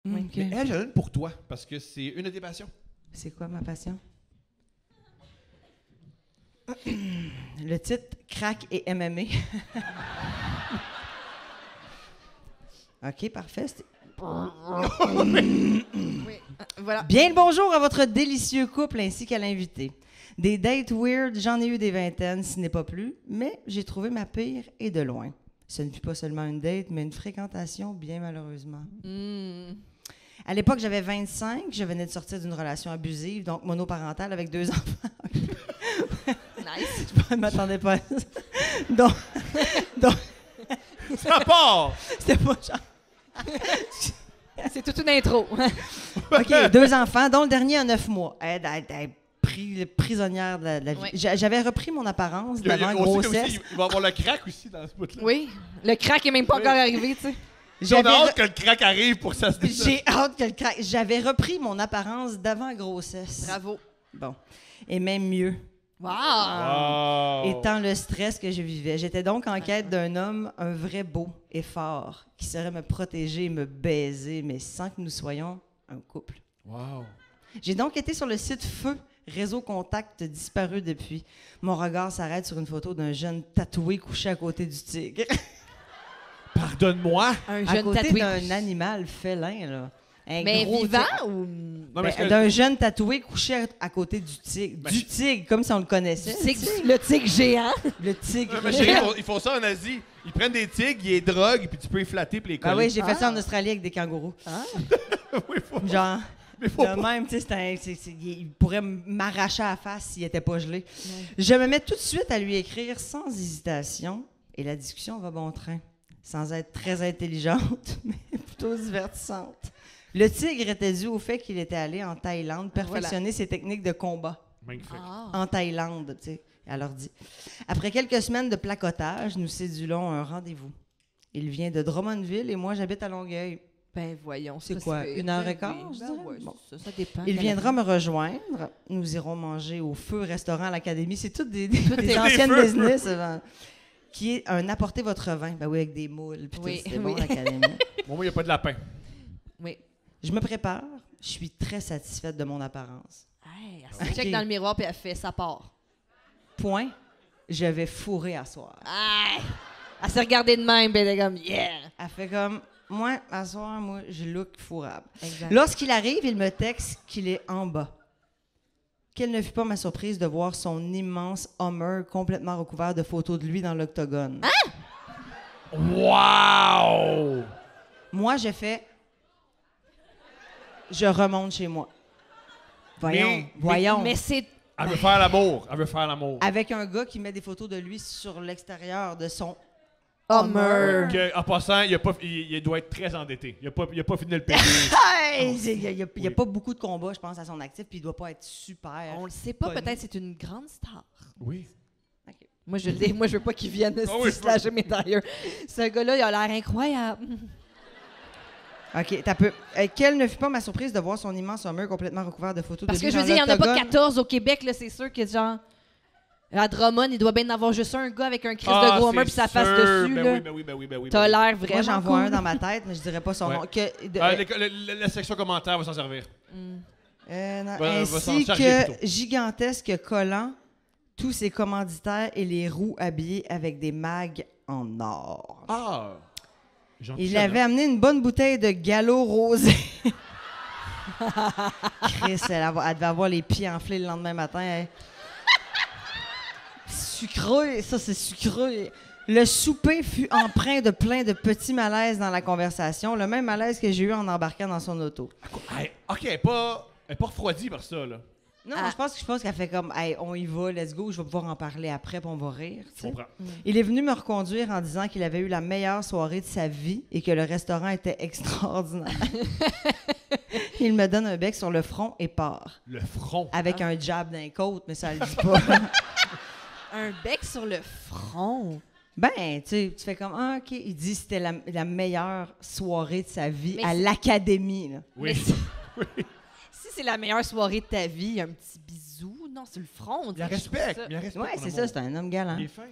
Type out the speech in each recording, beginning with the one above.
Oui. Okay. Mais elle, j'en ai une pour toi, parce que c'est une de tes passions. C'est quoi ma passion? Le titre, crack et MMA. OK, parfait. Oui. Voilà. Bien le bonjour à votre délicieux couple ainsi qu'à l'invité. Des dates weird, j'en ai eu des vingtaines, si n'est pas plus, mais j'ai trouvé ma pire et de loin. Ce ne fut pas seulement une date, mais une fréquentation, bien malheureusement. À l'époque, j'avais 25, je venais de sortir d'une relation abusive, donc monoparentale avec 2 enfants. Nice. Je ne m'attendais pas à ça. Donc, Ça part! c'était pas genre... C'est toute une intro. OK, 2 enfants, dont le dernier a 9 mois. Elle prisonnière de la vie. Oui. J'avais repris mon apparence Il y a d'avant aussi, grossesse. il va y avoir le crack aussi dans ce bout-là. Oui. Le crack est même pas encore arrivé, tu sais. On a J'avais hâte que le crack arrive pour que ça se décide. J'ai hâte que le crack... J'avais repris mon apparence d'avant grossesse. Bravo. Bon. Et même mieux. Wow. Wow. Étant le stress que je vivais. J'étais donc en quête d'un homme, un vrai beau et fort, qui saurait me protéger et me baiser, mais sans que nous soyons un couple. Wow. J'ai donc été sur le site Feu, réseau contact disparu depuis. Mon regard s'arrête sur une photo d'un jeune tatoué couché à côté du tigre. Pardonne-moi. Un À jeune côté tatoué. d'un animal félin, là. Un Mais gros vivant tigre. ou... Non, mais D'un jeune tatoué couché à côté du tigre. Ben, Du tigre, comme si on le connaissait. Le tigre géant. Le tigre. Non, mais chérie, ils font ça en Asie. Ils prennent des tigres, ils les droguent, puis tu peux les flatter puis les coller. Ah oui, j'ai fait ça en Australie avec des kangourous. Oui, faut... Genre, Mais faut de même, tu sais, il pourrait m'arracher à la face s'il était pas gelé. Je me mets tout de suite à lui écrire sans hésitation et la discussion va bon train, sans être très intelligente, mais plutôt divertissante. Le tigre était dû au fait qu'il était allé en Thaïlande perfectionner ses techniques de combat. Magnifique. En Thaïlande, tu sais, elle leur dit. Après quelques semaines de placotage, nous cédulons un rendez-vous. Il vient de Drummondville et moi, j'habite à Longueuil. Ben voyons. C'est quoi, 1h15, je dirais? Ouais, Bon. ça dépend. Il viendra me rejoindre. Nous irons manger au Feu Restaurant à l'Académie. C'est toutes des est- anciennes Feux. business. Qui est un apporter votre vin. Ben oui, avec des moules. Puis Oui, tout, c'était oui. bon, l'Académie. Bon, moi, il n'y a pas de lapin. Oui. Je me prépare. Je suis très satisfaite de mon apparence. Hey, elle se Ok. check dans le miroir puis elle fait sa part. Point. Je vais fourrer à soir. Hey! Elle s'est regardée de même, ben elle est comme yeah! Elle fait comme, moi, à soir, moi, je look fourrable. Exact. Lorsqu'il arrive, il me texte qu'il est en bas. Quelle ne fut pas ma surprise de voir son immense Hummer complètement recouvert de photos de lui dans l'octogone. Wow! Moi, j'ai fait... Je remonte chez moi. Voyons. Mais c'est... Elle veut faire l'amour. Elle veut faire l'amour. Avec un gars qui met des photos de lui sur l'extérieur de son... Hummer. En passant, il doit être très endetté. Il a pas fini de le payer. Hey! Il n'y a, Oui. pas beaucoup de combats, je pense, à son actif, puis il doit pas être super... On le sait pas, Connu. peut-être c'est une grande star. Oui. Moi, je veux pas qu'il vienne Ah oui, se slasher mes tailleurs. Ce gars-là, il a l'air incroyable. OK, t'as peu. Quelle ne fut pas ma surprise de voir son immense Hummer complètement recouvert de photos Parce de que lui je veux dans dire, il n'y en a pas l'octogone. 14 au Québec, là, c'est sûr que genre... À Drummond, il doit bien en avoir juste un gars avec un Christ de gros Hummer puis sa face dessus, là. Ben oui. T'as l'air vraiment Moi, j'en vois cool. un dans ma tête, mais je dirais pas son Ouais. nom. La section commentaires va s'en servir. Non, va s'en ainsi charger que plutôt. gigantesque collant, tous ses commanditaires et les roues habillées avec des mags en or. Ah! Gentil Il jeune avait homme. amené une bonne bouteille de galop rosé. Chris, elle devait avoir les pieds enflés le lendemain matin. Hein. Sucré, ça c'est sucré. Le souper fut empreint de plein de petits malaises dans la conversation, le même malaise que j'ai eu en embarquant dans son auto. Hey, OK, elle n'est pas refroidie par ça, là. Non, Ah. je pense qu'elle fait comme, hey, on y va, let's go, je vais pouvoir en parler après, puis on va rire. tu Je sais. comprends. Il est venu me reconduire en disant qu'il avait eu la meilleure soirée de sa vie et que le restaurant était extraordinaire. Il me donne un bec sur le front et part. Le front. Avec un jab d'un côte, mais ça le dit pas. Un bec sur le front. Ben, tu fais comme, ah, OK. Il dit que c'était la meilleure soirée de sa vie Mais à c'est- l'académie. Là. Oui. Si c'est la meilleure soirée de ta vie, un petit bisou, non, sur le front. on Il la dirait que je trouve respecte. ça- Il la respecte. Ouais, mon c'est amour. ça, c'est un homme galant. Il est fin.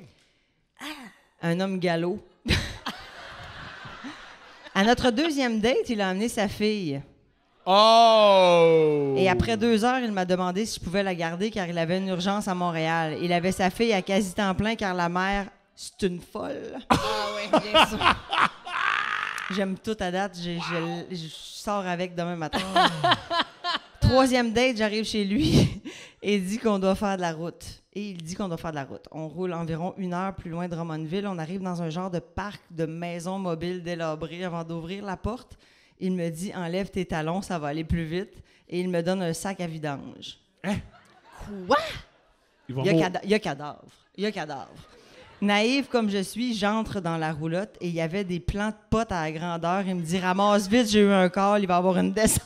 Un homme galop. À notre deuxième date, il a amené sa fille. Oh! Et après 2 heures, il m'a demandé si je pouvais la garder car il avait une urgence à Montréal. Il avait sa fille à quasi temps plein car la mère, c'est une folle. Ah oui, bien sûr. J'aime tout à date. Je sors avec demain matin. Troisième date, j'arrive chez lui et il dit qu'on doit faire de la route. On roule environ 1 heure plus loin de Drummondville. On arrive dans un genre de parc de maisons mobiles délabrées. Avant d'ouvrir la porte, il me dit « Enlève tes talons, ça va aller plus vite. » Et il me donne un sac à vidange. Hein? Quoi? Il y a cadavre. Naïve comme je suis, j'entre dans la roulotte et il y avait des plants de potes à la grandeur. Il me dit « Ramasse vite, j'ai eu un call, il va y avoir une descente. »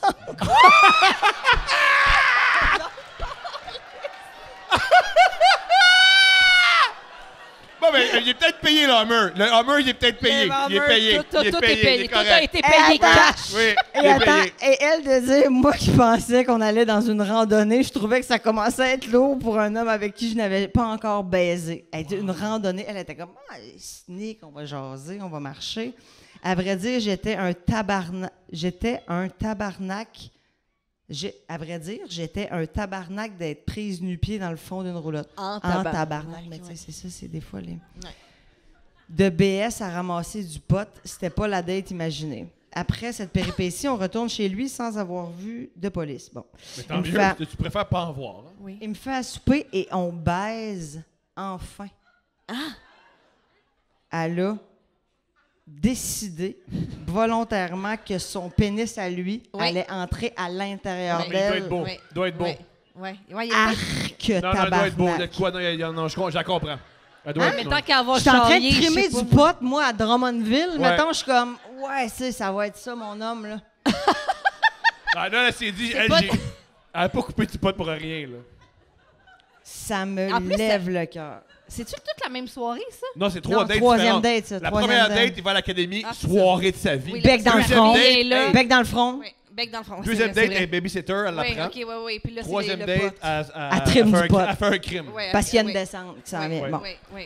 Bon, ben, il est peut-être payé, le Hummer. Le Hummer, il est peut-être payé. Il est payé. Tout est payé. Tout a correct. été payé cash. Oui, Et il est attends, payé. et elle de dire, moi qui pensais qu'on allait dans une randonnée, je trouvais que ça commençait à être lourd pour un homme avec qui je n'avais pas encore baisé. Elle était une randonnée, elle était comme, sneak, on va jaser, on va marcher. À vrai dire, j'étais un tabarnak. À vrai dire, j'étais un tabarnak d'être prise nu-pied dans le fond d'une roulotte. En tabarnak. Mais tu sais, c'est ça, c'est des fois les... Ouais. De BS à ramasser du pot, c'était pas la date imaginée. Après cette péripétie, on retourne chez lui sans avoir vu de police. Bon. Mais tant mieux, parce que tu préfères pas en voir. Hein? Oui. Il me fait à souper et on baise enfin. Elle a décidé volontairement que son pénis à lui allait entrer à l'intérieur Il d'elle. doit être beau. Doit être beau. Ouais, Arc, Non, tabarnak. il doit être beau. De quoi? Non, je la comprends. Elle doit être, Mais tant qu'elle va Je suis en train charrier, de trimer je sais du pas. pot, moi, à Drummondville. Ouais. Mettons, je suis comme, ça va être ça, mon homme, là. Ah, là, elle s'est dit, elle a pas coupé du pot pour rien, là. Ça me En plus, lève le cœur. C'est-tu toute la même soirée, ça? Non, c'est 3 Non, dates troisième différentes. date, ça. La troisième première date. date, il va à l'académie, Ah, c'est soirée de sa vie. Oui, Bec dans le Deuxième front. date, est là. hey, Bec dans le front. Oui, bec dans le front. Deuxième c'est date, vrai. elle est babysitter, elle Oui, l'apprend. OK. Puis là, c'est Troisième le date, pot. Elle trime du pot. Elle fait un crime. Ouais, Parce qu'il y a une oui. descente qui s'en vient. Oui, Bon. oui.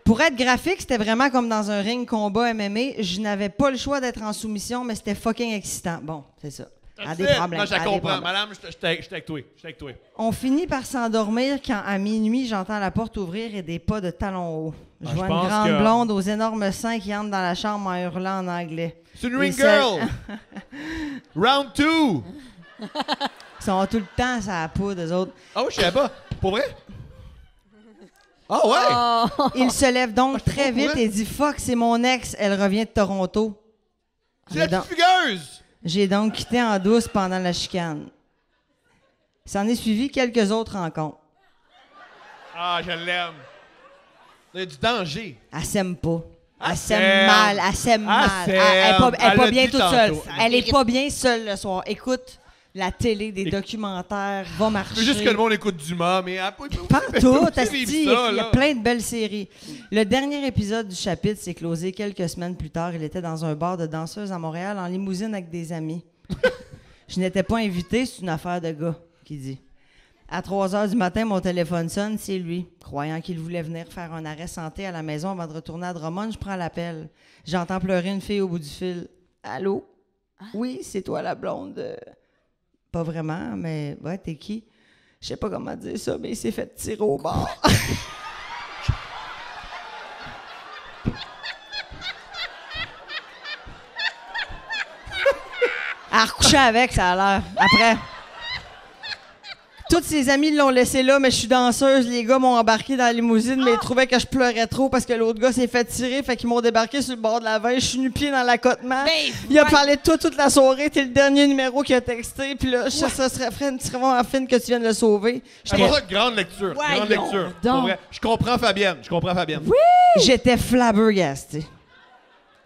Pour être graphique, c'était vraiment comme dans un ring combat MMA. Je n'avais pas le choix d'être en soumission, mais c'était fucking excitant. Bon, c'est ça. À des problèmes. Non, je la à des comprends. problèmes. Madame, je suis avec toi. On finit par s'endormir quand, à minuit, j'entends la porte ouvrir et des pas de talons hauts. Je vois une grande blonde aux énormes seins qui entre dans la chambre en hurlant en anglais. C'est une ring girl! Round 2! Ils sont tout le temps à la poudre, eux autres. Oh, je savais pas. Pour vrai? Ah ouais? Il se lève donc j'étais très pas au vite courant. et dit « Fuck, c'est mon ex, elle revient de Toronto. » C'est la petite fugueuse! J'ai donc quitté en douce pendant la chicane. S'en est suivi quelques autres rencontres. Ah, je l'aime. Il y a du danger. Elle s'aime pas. Elle Elle s'aime s'aime. mal. Elle s'aime Elle mal. s'aime. Elle est pas Elle l'a bien dit toute seule. tantôt. Elle est pas bien seule le soir. Écoute la télé, des documentaires, va Je marcher. veux juste que le monde écoute Dumas, mais... Partout, asti, il y a là. plein de belles séries. Le dernier épisode du chapitre s'est closé quelques semaines plus tard. Il était dans un bar de danseuses à Montréal en limousine avec des amis. Je n'étais pas invité, c'est une affaire de gars, qui dit. À 3 heures du matin, mon téléphone sonne, c'est lui. Croyant qu'il voulait venir faire un arrêt santé à la maison avant de retourner à Drummond, je prends l'appel. J'entends pleurer une fille au bout du fil. Allô? Oui, c'est toi la blonde. Pas vraiment, mais ouais, t'es qui? Je sais pas comment dire ça, mais il s'est fait tirer au bord. Elle a recouché avec, ça a l'air. Après. Toutes ses amies l'ont laissé là, mais je suis danseuse. Les gars m'ont embarqué dans la limousine, mais ils trouvaient que je pleurais trop parce que l'autre gars s'est fait tirer. Fait qu'ils m'ont débarqué sur le bord de la veine. Je suis nu-pied dans l'accotement. Il a parlé de toi toute la soirée. T'es le dernier numéro qu'il a texté. Puis là, ça serait vraiment fine que tu viennes le sauver. C'est pour ça que grande lecture. Grande lecture. Pour vrai. Je comprends Fabienne. J'étais flabbergastée.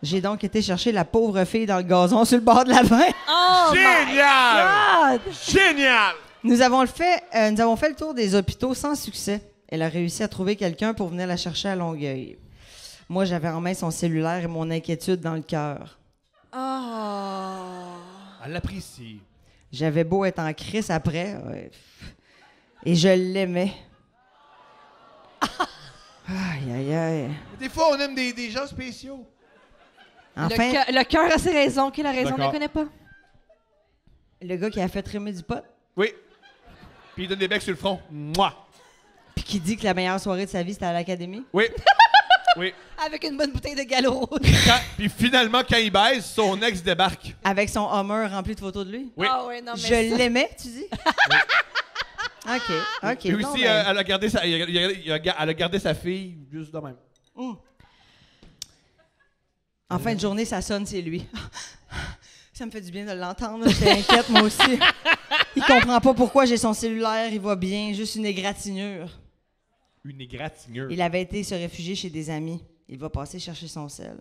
J'ai donc été chercher la pauvre fille dans le gazon sur le bord de la veine. Oh Génial! Génial! Nous avons fait le tour des hôpitaux sans succès. Elle a réussi à trouver quelqu'un pour venir la chercher à Longueuil. Moi, j'avais en main son cellulaire et mon inquiétude dans le cœur. Elle l'apprécie. J'avais beau être en crise après, et je l'aimais. Aïe, aïe, aïe. Des fois, on aime des gens spéciaux. Enfin, Le cœur a ses raisons. Quelle raison? On ne la connaît pas. le gars qui a fait trimer du pot, Oui. Puis il donne des becs sur le front. Moi. puis qui dit que la meilleure soirée de sa vie, c'était à l'académie. Oui. Oui. Avec une bonne bouteille de galop. Puis finalement, quand il baise, son ex débarque. Avec son Hummer rempli de photos de lui. Oui. Ah ouais, non, mais Je l'aimais, tu dis? OK, OK. Et non, aussi, ben, elle a gardé sa fille juste de même. En fin de journée, ça sonne, c'est lui. Ça me fait du bien de l'entendre. J'étais inquiète, moi aussi. Il comprend pas pourquoi j'ai son cellulaire, il va bien, juste une égratignure. Une égratignure. Il avait été se réfugier chez des amis. Il va passer chercher son sel.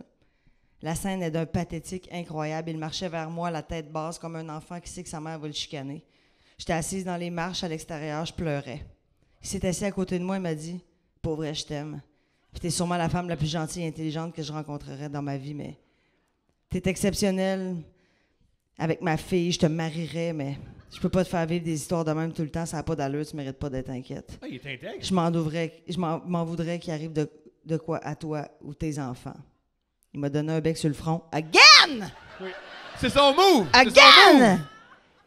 La scène est d'un pathétique incroyable. Il marchait vers moi, la tête basse, comme un enfant qui sait que sa mère va le chicaner. J'étais assise dans les marches à l'extérieur, je pleurais. Il s'est assis à côté de moi et m'a dit « Pour vrai, je t'aime. Puis t'es sûrement la femme la plus gentille et intelligente que je rencontrerai dans ma vie, mais t'es exceptionnelle. Avec ma fille, je te marierais, mais je peux pas te faire vivre des histoires de même tout le temps. Ça n'a pas d'allure, tu mérites pas d'être inquiète. Ah, il est intègre. Je m'en voudrais qu'il arrive de quoi à toi ou tes enfants. » Il m'a donné un bec sur le front. Again! Oui. C'est son move! C'est son move! Again!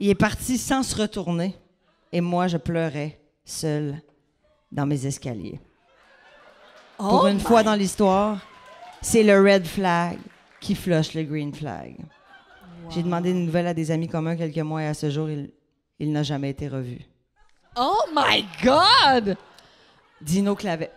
Il est parti sans se retourner. Et moi, je pleurais, seule, dans mes escaliers. Pour une fois dans l'histoire, c'est le red flag qui flush le green flag. Wow. J'ai demandé des nouvelles à des amis communs quelques mois et à ce jour, il n'a jamais été revu. Oh my God! Dino Clavel.